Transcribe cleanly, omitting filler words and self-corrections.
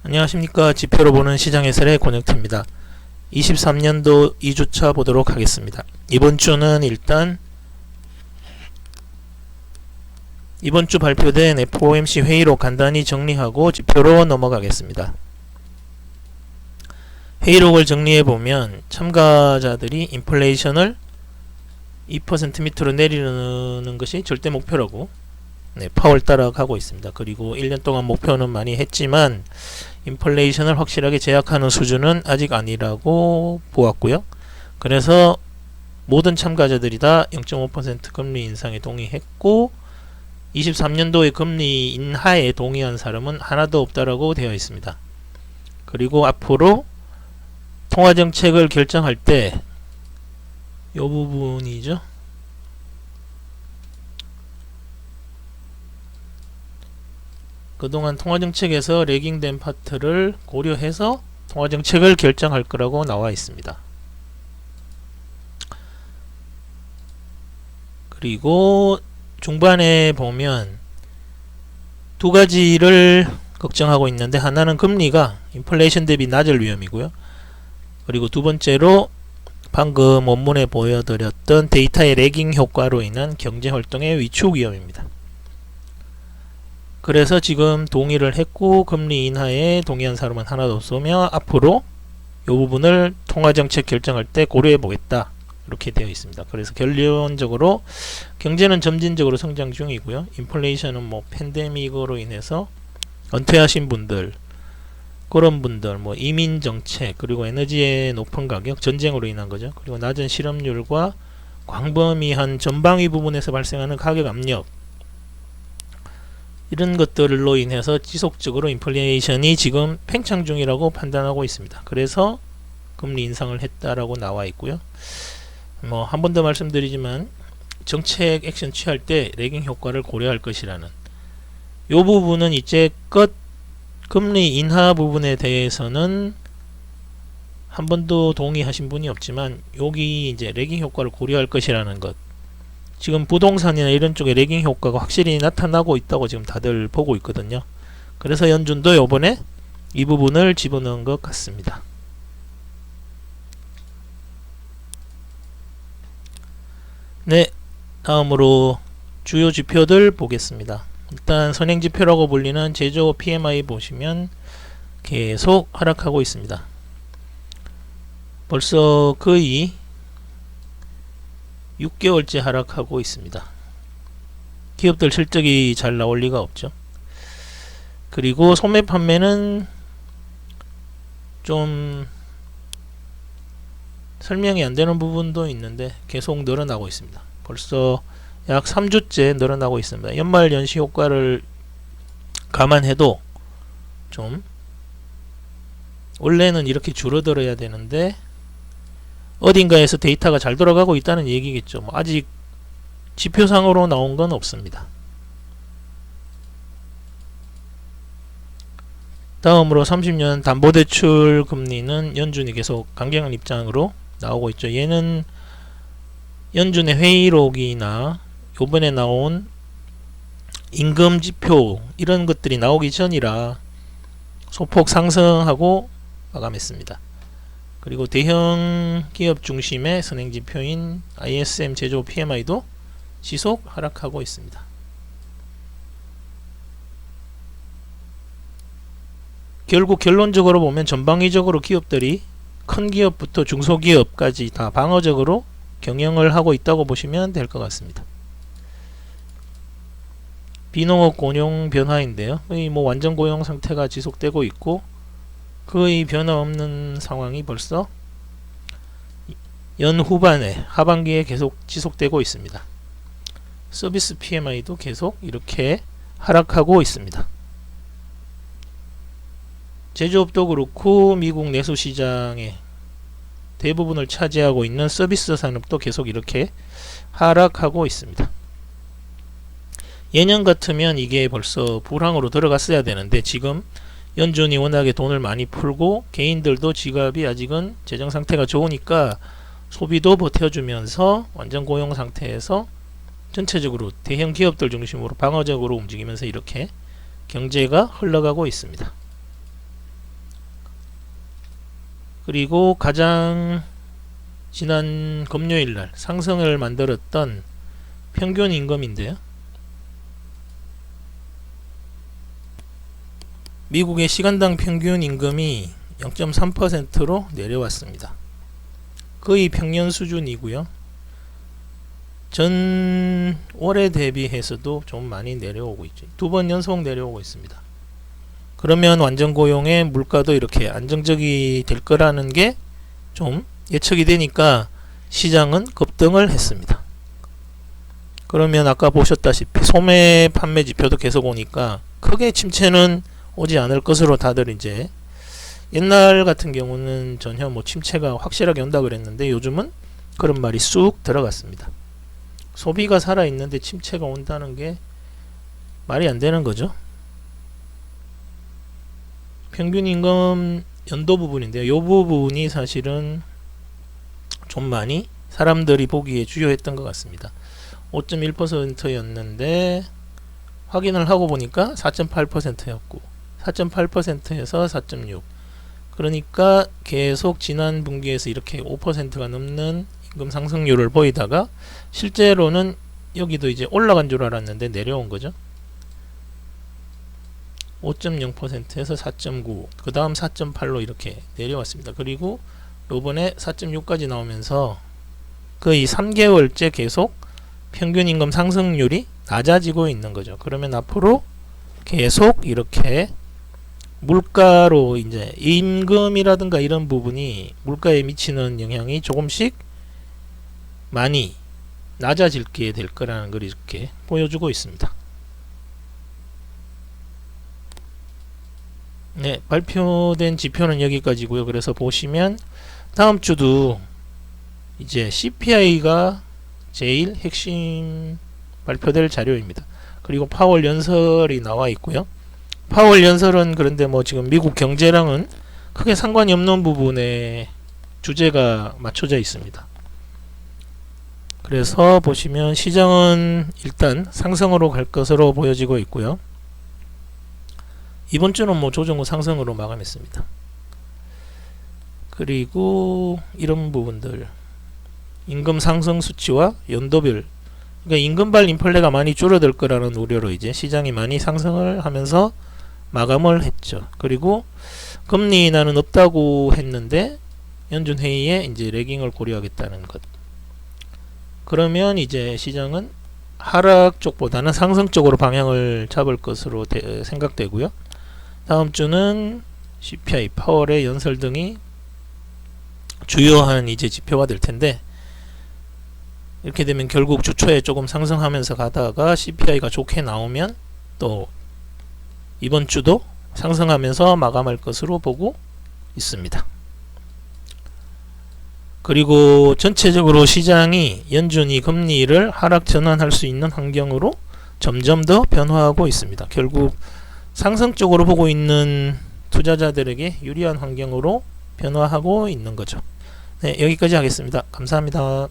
안녕하십니까. 지표로 보는 시장 해설의 권혁태입니다. 23년도 2주차 보도록 하겠습니다. 이번 주는 일단 이번 주 발표된 FOMC 회의로 간단히 정리하고 지표로 넘어가겠습니다. 회의록을 정리해보면 참가자들이 인플레이션을 2% 밑으로 내리는 것이 절대 목표라고 파월 따라가고 있습니다. 그리고 1년 동안 목표는 많이 했지만 인플레이션을 확실하게 제약하는 수준은 아직 아니라고 보았고요. 그래서 모든 참가자들이 다 0.5% 금리 인상에 동의했고 23년도에 금리 인하에 동의한 사람은 하나도 없다라고 되어 있습니다. 그리고 앞으로 통화정책을 결정할 때 이 부분이죠. 그동안 통화정책에서 레깅된 파트를 고려해서 통화정책을 결정할 거라고 나와 있습니다. 그리고 중반에 보면 두 가지를 걱정하고 있는데, 하나는 금리가 인플레이션 대비 낮을 위험이고요. 그리고 두 번째로 방금 원문에 보여드렸던 데이터의 레깅 효과로 인한 경제활동의 위축 위험입니다. 그래서 지금 동의를 했고 금리 인하에 동의한 사람은 하나도 없으며 앞으로 이 부분을 통화정책 결정할 때 고려해 보겠다, 이렇게 되어 있습니다. 그래서 결론적으로 경제는 점진적으로 성장 중이고요. 인플레이션은 팬데믹으로 인해서 은퇴하신 분들, 그런 분들, 이민 정책, 그리고 에너지의 높은 가격, 전쟁으로 인한 거죠. 그리고 낮은 실업률과 광범위한 전방위 부분에서 발생하는 가격 압력, 이런 것들로 인해서 지속적으로 인플레이션이 지금 팽창 중이라고 판단하고 있습니다. 그래서 금리 인상을 했다라고 나와 있고요. 한 번 더 말씀드리지만 정책 액션 취할 때 레깅 효과를 고려할 것이라는 이 부분은 이제껏 금리 인하 부분에 대해서는 한 번도 동의하신 분이 없지만 여기 이제 레깅 효과를 고려할 것이라는 것, 지금 부동산이나 이런 쪽에 레깅 효과가 확실히 나타나고 있다고 지금 다들 보고 있거든요. 그래서 연준도 요번에 이 부분을 집어넣은 것 같습니다. 네, 다음으로 주요 지표들 보겠습니다. 일단 선행지표라고 불리는 제조 PMI 보시면 계속 하락하고 있습니다. 벌써 거의 6개월째 하락하고 있습니다. 기업들 실적이 잘 나올 리가 없죠. 그리고 소매 판매는 좀 설명이 안 되는 부분도 있는데 계속 늘어나고 있습니다. 벌써 약 3주째 늘어나고 있습니다. 연말 연시 효과를 감안해도 좀 원래는 이렇게 줄어들어야 되는데 어딘가에서 데이터가 잘 돌아가고 있다는 얘기겠죠. 아직 지표상으로 나온 건 없습니다. 다음으로 30년 담보대출 금리는 연준이 계속 강경한 입장으로 나오고 있죠. 얘는 연준의 회의록이나 요번에 나온 임금지표 이런 것들이 나오기 전이라 소폭 상승하고 마감했습니다. 그리고 대형 기업 중심의 선행지표인 ISM 제조 PMI도 지속 하락하고 있습니다. 결국 결론적으로 보면 전방위적으로 기업들이 큰 기업부터 중소기업까지 다 방어적으로 경영을 하고 있다고 보시면 될 것 같습니다. 비농업 고용 변화인데요. 거의 완전 고용 상태가 지속되고 있고 거의 변화 없는 상황이 벌써 연 후반에 하반기에 계속 지속되고 있습니다. 서비스 PMI도 계속 이렇게 하락하고 있습니다. 제조업도 그렇고 미국 내수 시장의 대부분을 차지하고 있는 서비스 산업도 계속 이렇게 하락하고 있습니다. 예년 같으면 이게 벌써 불황으로 들어갔어야 되는데 지금 연준이 워낙에 돈을 많이 풀고 개인들도 지갑이 아직은 재정 상태가 좋으니까 소비도 버텨주면서 완전 고용 상태에서 전체적으로 대형 기업들 중심으로 방어적으로 움직이면서 이렇게 경제가 흘러가고 있습니다. 그리고 가장 지난 금요일날 상승을 만들었던 평균 임금인데요. 미국의 시간당 평균 임금이 0.3%로 내려왔습니다. 거의 평년 수준이고요. 전 월에 대비해서도 좀 많이 내려오고 있죠. 2번 연속 내려오고 있습니다. 그러면 완전 고용의 물가도 이렇게 안정적이 될 거라는 게 좀 예측이 되니까 시장은 급등을 했습니다. 그러면 아까 보셨다시피 소매 판매 지표도 계속 오니까 크게 침체는 오지 않을 것으로 다들 이제, 옛날 같은 경우는 전혀 뭐 침체가 확실하게 온다 그랬는데 요즘은 그런 말이 쑥 들어갔습니다. 소비가 살아있는데 침체가 온다는 게 말이 안 되는 거죠. 평균 임금 연도 부분인데요. 이 부분이 사실은 좀 많이 사람들이 보기에 주요했던 것 같습니다. 5.1%였는데 확인을 하고 보니까 4.8%였고 4.8%에서 4.6, 그러니까 계속 지난 분기에서 이렇게 5%가 넘는 임금 상승률을 보이다가 실제로는 여기도 이제 올라간 줄 알았는데 내려온 거죠. 5.0%에서 4.9, 그 다음 4.8로 이렇게 내려왔습니다. 그리고 요번에 4.6까지 나오면서 거의 3개월째 계속 평균 임금 상승률이 낮아지고 있는 거죠. 그러면 앞으로 계속 이렇게 물가로 이제 임금이라든가 이런 부분이 물가에 미치는 영향이 조금씩 많이 낮아지게 될 거라는 걸 이렇게 보여주고 있습니다. 네, 발표된 지표는 여기까지고요. 그래서 보시면 다음 주도 이제 CPI가 제일 핵심 발표될 자료입니다. 그리고 파월 연설이 나와 있고요. 파월 연설은 그런데 뭐 지금 미국 경제랑은 크게 상관이 없는 부분에 주제가 맞춰져 있습니다. 그래서 보시면 시장은 일단 상승으로 갈 것으로 보여지고 있고요. 이번 주는 뭐 조정 후 상승으로 마감했습니다. 그리고 이런 부분들, 임금 상승 수치와 연도별, 그러니까 임금발 인플레가 많이 줄어들 거라는 우려로 이제 시장이 많이 상승을 하면서 마감을 했죠. 그리고 금리 인하는 없다고 했는데 연준 회의에 이제 레깅을 고려하겠다는 것. 그러면 이제 시장은 하락 쪽보다는 상승 쪽으로 방향을 잡을 것으로 생각되고요. 다음 주는 CPI, 파월의 연설 등이 주요한 이제 지표가 될 텐데, 이렇게 되면 결국 주초에 조금 상승하면서 가다가 CPI가 좋게 나오면 또 이번 주도 상승하면서 마감할 것으로 보고 있습니다. 그리고 전체적으로 시장이 연준이 금리를 하락 전환할 수 있는 환경으로 점점 더 변화하고 있습니다. 결국 상승 쪽으로 보고 있는 투자자들에게 유리한 환경으로 변화하고 있는 거죠. 네, 여기까지 하겠습니다. 감사합니다.